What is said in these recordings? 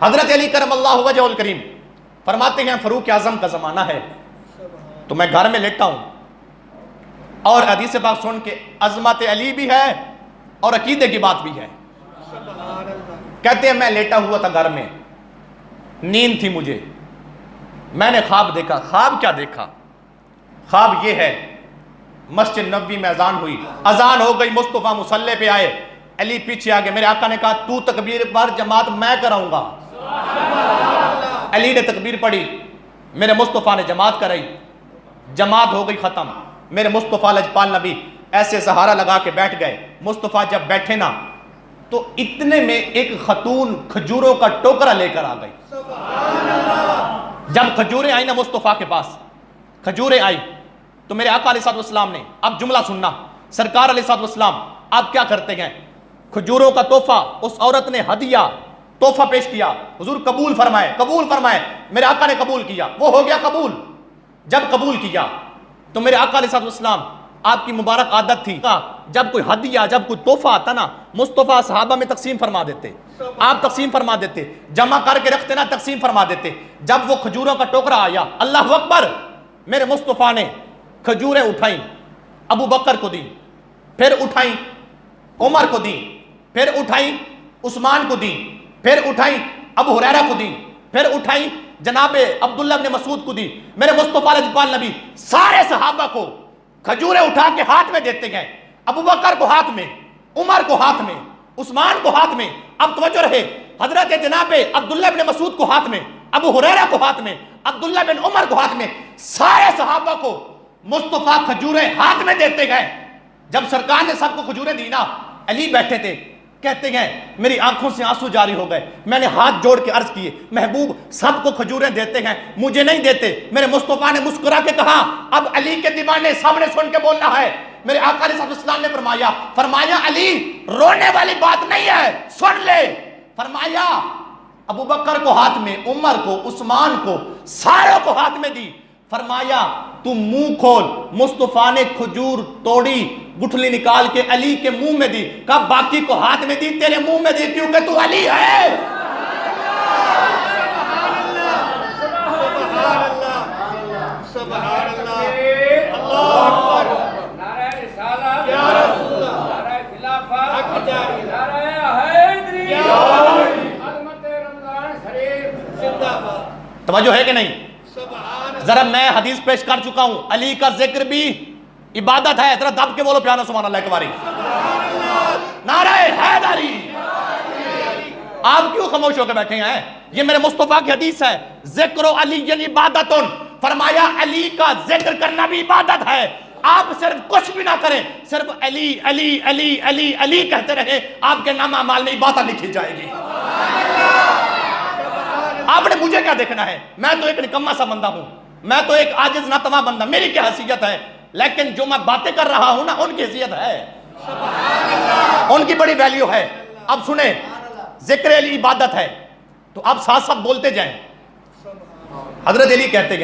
حضرت علی کرم اللہ وجہ الکریم فرماتے ہیں فاروق اعظم کا زمانہ ہے تو میں گھر میں لیٹا ہوں اور حدیث پاک سن کے عظمت علی بھی ہے اور عقیدے کی بات بھی ہے. کہتے ہیں میں لیٹا ہوا تھا گھر میں, نیند تھی مجھے, میں نے خواب دیکھا. خواب کیا دیکھا؟ خواب یہ ہے مسجد نبوی میں اذان ہوئی, اذان ہو گئی, مصطفیٰ مصلی پہ آئے, علی پیچھے آگے. میرے آقا نے کہا تو تکبیر پر جماعت میں کراؤں گا. علی نے تکبیر پڑھی, میرے مصطفیٰ نے جماعت کرائی, جماعت ہو گئی ختم. میرے مصطفیٰ لجپال نبی ایسے سہارا لگا کے بیٹھ گئے. مصطفیٰ جب بیٹھے نا تو اتنے میں ایک خاتون کھجوروں کا ٹوکرا لے کر آ گئی. جب کھجوریں آئی نا مصطفیٰ کے پاس, کھجوریں آئی تو میرے آقا علیہ السلام نے, اب جملہ سننا, سرکار علیہ السلام آپ کیا کرتے ہیں, کھجوروں کا تحفہ اس عورت نے ہدیہ تحفہ پیش کیا, حضور قبول فرمائے, قبول فرمائے. میرے آقا نے قبول کیا, وہ ہو گیا قبول. جب قبول کیا تو میرے آقا علیہ السلام آپ کی مبارک عادت تھی, جب کوئی ہدیہ, جب کوئی تحفہ آتا نا, مصطفیٰ صحابہ میں تقسیم فرما دیتے, آپ تقسیم فرما دیتے, جمع کر کے رکھتے نا, تقسیم فرما دیتے. جب وہ کھجوروں کا ٹوکرا آیا, اللہ اکبر, میرے مصطفیٰ نے کھجوریں اٹھائیں, ابو بکر کو دی, پھر اٹھائیں عمر کو دی, پھر اٹھائیں عثمان کو دی, پھر اٹھائیں ابو ہریرہ کو دی, پھر اٹھائیں جناب عبداللہ بن مسعود کو دی. میرے مصطفیٰ لجپال نبی سارے صحابہ کو کھجوریں اٹھا کے ہاتھ میں دیتے گئے, ابو بکر کو ہاتھ میں, عمر کو ہاتھ میں, عثمان کو ہاتھ میں. اب توجہ رہے, حضرت جناب عبداللہ بن مسعود کو ہاتھ میں, ابو ہریرہ کو ہاتھ میں, عبداللہ بن عمر کو ہاتھ میں, سارے صحابہ کو مصطفیٰ کھجوریں ہاتھ میں دیتے گئے. جب سرکار نے سب کو کھجوریں دی نا, علی بیٹھے تھے, کہتے ہیں میری آنکھوں سے آنسو جاری ہو گئے. میں نے ہاتھ جوڑ کے عرض کیے, محبوب سب کو کھجوریں دیتے ہیں, مجھے نہیں دیتے. میرے مصطفیٰ نے مسکرا کے کہا اب علی کے دیوانے سامنے سن کے بولنا ہے. میرے آقا علیہ السلام نے فرمایا علی رونے والی بات نہیں ہے, سن لے. فرمایا ابو بکر کو ہاتھ میں, عمر کو, عثمان کو, ساروں کو ہاتھ میں دی. فرمایا تم منہ کھول. مصطفیٰ نے کھجور توڑی, گٹھلی نکال کے علی کے منہ میں دی, کہا باقی کو ہاتھ میں دی, تیرے منہ میں دی کیونکہ تو علی ہے. توجہ ہے کہ نہیں؟ ذرا میں حدیث پیش کر چکا ہوں, علی کا ذکر بھی عبادت ہے. ذرا دب کے بولو پیانا سبحان اللہ ایک باری. نعرہ حیدری. آپ کیوں خاموش ہو کے بیٹھے ہیں؟ یہ میرے مصطفیٰ کی حدیث ہے, ذکر علی عبادت. فرمایا علی کا ذکر کرنا بھی عبادت ہے. آپ صرف کچھ بھی نہ کریں, صرف علی علی علی علی علی کہتے رہے, آپ کے نام اعمال میں عبادت لکھی جائے گی. آپ نے مجھے کیا دیکھنا ہے؟ میں تو ایک نکما سا بندہ ہوں, میں تو ایک عاجز ناتواں بندہ, میری کیا حیثیت ہے؟ لیکن جو میں باتیں کر رہا ہوں نا, ان کی حیثیت ہے, ان کی بڑی ویلیو ہے. اب سنیں, ذکر علی عبادت ہے تو آپ ساتھ ساتھ بولتے جائیں. حضرت علی کہتے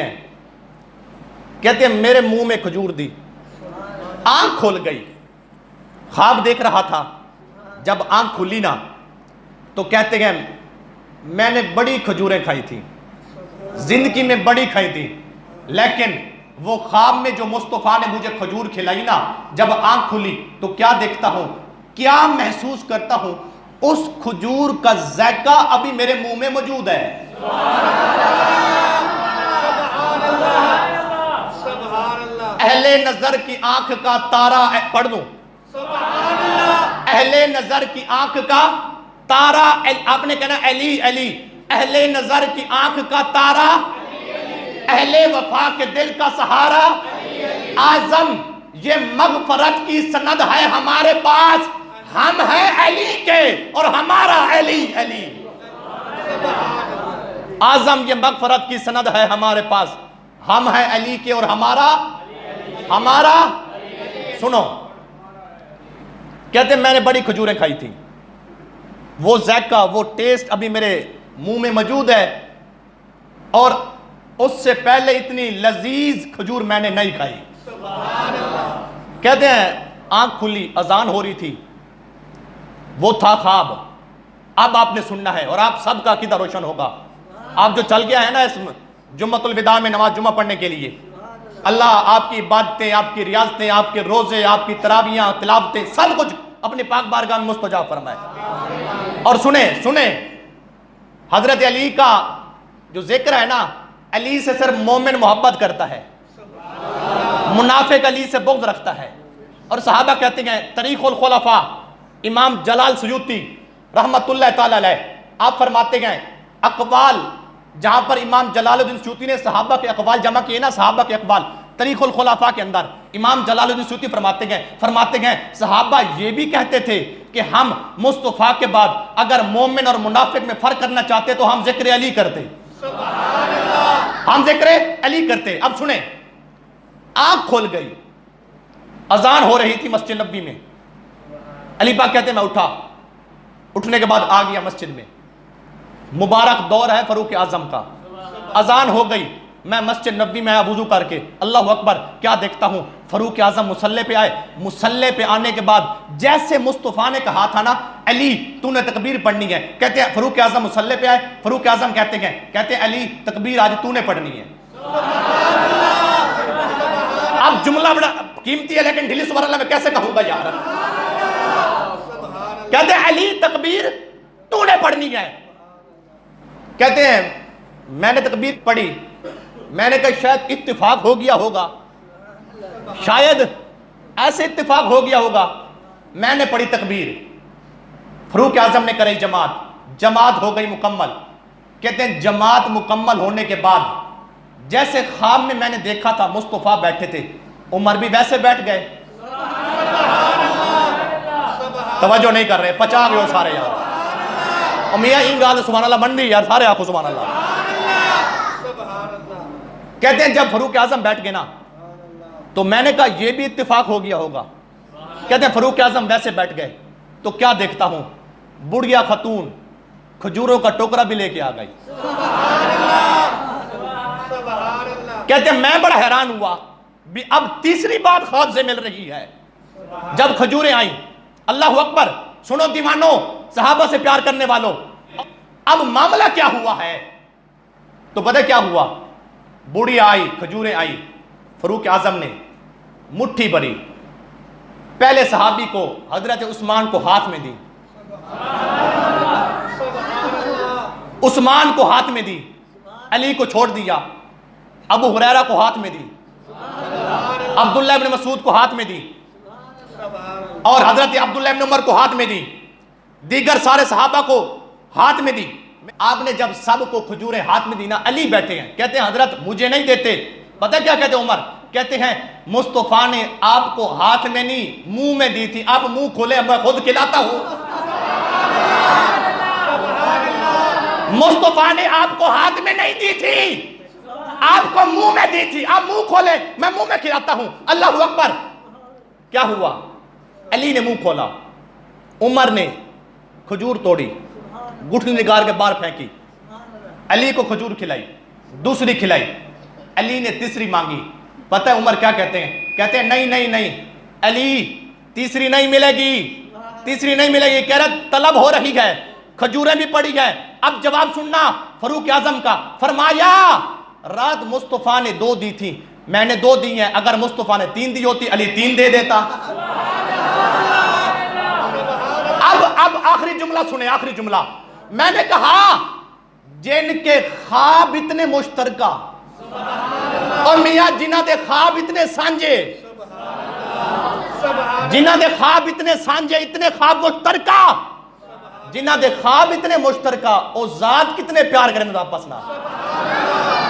ہیں میرے منہ میں کھجور دی, آنکھ کھول گئی, خواب دیکھ رہا تھا, جب آنکھ کھلی نا تو کہتے ہیں میں نے بڑی کھجوریں کھائی تھی, زندگی میں بڑی کھائی تھی, لیکن وہ خواب میں جو مصطفیٰ نے مجھے کھجور کھلائی نا, جب آنکھ کھلی تو کیا دیکھتا ہوں, کیا محسوس کرتا ہوں, اس کھجور کا ذائقہ ابھی میرے منہ میں موجود ہے. اہل نظر کی آنکھ کا تارا, پڑھ دوں, اہل نظر کی آنکھ کا تارا, آپ نے کہنا علی علی, اہل نظر کی آنکھ کا تارا, اہل وفا کے دل کا سہارا, اعظم یہ مغفرت کی سند ہے ہمارے پاس, ہم ہیں علی کے اور ہمارا علی علی. اعظم یہ مغفرت کی سند ہے ہمارے پاس, ہم ہیں علی کے اور ہمارا. سنو, کہتے ہیں میں نے بڑی کھجوریں کھائی تھی, وہ ذائقہ, وہ ٹیسٹ ابھی میرے منہ میں موجود ہے, اور اس سے پہلے اتنی لذیذ کھجور میں نے نہیں کھائی. کہتے ہیں آنکھ کھلی, اذان ہو رہی تھی, وہ تھا خواب. اب آپ نے سننا ہے اور آپ سب کا عقیدہ روشن ہوگا. آپ جو چل گیا ہے نا اس جمعۃ الوداع میں نماز جمعہ پڑھنے کے لیے، اللہ آپ کی عبادتیں، آپ کی ریاضتیں، آپ کے روزے، آپ کی تراویحاں، تلاوتیں، سب کچھ اپنے پاک بارگاہ میں مستجاب فرمائے. اور سنیں حضرت علی کا جو ذکر ہے نا، علی سے صرف مومن محبت کرتا ہے، منافق علی سے بغض رکھتا ہے. اور صحابہ کہتے ہیں، تاریخ الخلفاء امام جلال سیوطی رحمت اللہ تعالی علیہ آپ فرماتے ہیں، اقوال جہاں پر امام جلال الدین سیوطی نے صحابہ کے اقوال جمع کیے نا، صحابہ کے اقوال تاریخ الخلفاء کے اندر امام جلال الدین سیوطی فرماتے ہیں صحابہ یہ بھی کہتے تھے کہ ہم مصطفیٰ کے بعد اگر مومن اور منافق میں فرق کرنا چاہتے تو ہم ذکر علی کرتے، ہم ذکر علی کرتے. اب سنیں، آنکھ کھول گئی، اذان ہو رہی تھی مسجد نبوی میں. علی پاک کہتے ہیں میں اٹھا، اٹھنے کے بعد آ گیا مسجد میں. مبارک دور ہے فاروق اعظم کا. اذان ہو گئی، میں مسجد نبوی میں آیا وضو کر کے، اللہ اکبر، کیا دیکھتا ہوں فاروق اعظم مصلی پہ آئے. مصلی پہ آنے کے بعد جیسے مصطفیٰ نے کہا تھا نا، علی تو نے تکبیر پڑھنی ہے، کہتے ہیں فاروق اعظم مصلی پہ آئے، فاروق اعظم کہتے ہیں علی تکبیر آج تو نے پڑھنی ہے. اب جملہ بڑا قیمتی ہے لیکن ڈھیلی سبحان اللہ میں کیسے کہوں گا یار. کہتے ہیں علی تکبیر تو نے پڑھنی ہے. کہتے ہیں میں نے تکبیر پڑھی، میں نے کہا شاید اتفاق ہو گیا ہوگا، شاید ایسے اتفاق ہو گیا ہوگا. میں نے پڑھی تکبیر، فاروق اعظم نے کری جماعت ہو گئی مکمل. کہتے ہیں جماعت مکمل ہونے کے بعد جیسے خواب میں میں نے دیکھا تھا مصطفیٰ بیٹھے تھے، عمر بھی ویسے بیٹھ گئے. توجہ نہیں کر رہے، پچا گئے ہو سارے یار. میاں این گال سبحان اللہ بن رہی یار، سارے آنکھوں سبحان اللہ. کہتے ہیں جب فاروق اعظم بیٹھ گئے نا تو میں نے کہا یہ بھی اتفاق ہو گیا ہوگا. کہتے ہیں فاروق اعظم ویسے بیٹھ گئے تو کیا دیکھتا ہوں، بڑھیا خاتون کھجوروں کا ٹوکرا بھی لے کے آ گئی. کہتے ہیں میں بڑا حیران ہوا بھی اب تیسری بات خواب سے مل رہی ہے. جب کھجوریں آئیں، اللہ اکبر، سنو دیوانوں، صحابہ سے پیار کرنے والوں، اب معاملہ کیا ہوا ہے؟ تو پتہ کیا ہوا؟ بوڑھی آئی، کھجوریں آئی، فاروق اعظم نے مٹھی بھری، پہلے صحابی کو حضرت عثمان کو ہاتھ میں دی، عثمان کو ہاتھ میں دی، علی کو چھوڑ دیا، ابو ہریرہ کو ہاتھ میں دی، عبداللہ ابن مسعود کو ہاتھ میں دی، اور حضرت عبداللہ ابن عمر کو ہاتھ میں دی، دیگر سارے صحابہ کو ہاتھ میں دی. آپ نے جب سب کو کھجوریں ہاتھ میں دی نا، علی بیٹھے ہیں، کہتے ہیں حضرت مجھے نہیں دیتے. پتہ کیا کہتے ہیں عمر؟ کہتے ہیں مصطفیٰ نے آپ کو ہاتھ میں نہیں منہ میں دی تھی، آپ منہ کھولے میں خود کھلاتا ہوں. مصطفیٰ نے آپ کو ہاتھ میں نہیں دی تھی، آپ کو منہ میں دی تھی، آپ منہ کھولے میں منہ میں کھلاتا ہوں. اللہ اکبر. کیا ہوا؟ علی نے منہ کھولا، عمر نے کھجور توڑی، گٹھلی نگار کے باہر پھینکی، علی کو کھجور کھلائی، دوسری کھلائی، علی نے تیسری مانگی. پتہ ہے عمر کیا کہتے ہیں؟ کہتے ہیں نہیں علی تیسری نہیں ملے گی، تیسری نہیں ملے گی. کہہ رہے طلب ہو رہی ہے، کھجوریں بھی پڑی ہیں. اب جواب سننا فاروق اعظم کا. فرمایا رات مصطفیٰ نے 2 دی تھی، میں نے 2 دی ہیں، اگر مصطفیٰ نے 3 دی ہوتی علی 3 دے دیتا. اب آخری جملہ سنیں، آخری جملہ. میں نے کہا جن کے خواب اتنے مشترکہ اور میاں جنہ دے خواب اتنے سانجے، جنہ دے خواب اتنے سانجے، اتنے خواب مشترکہ، جنہ دے خواب اتنے مشترکہ، او ذات کتنے پیار کریں آپس نہ.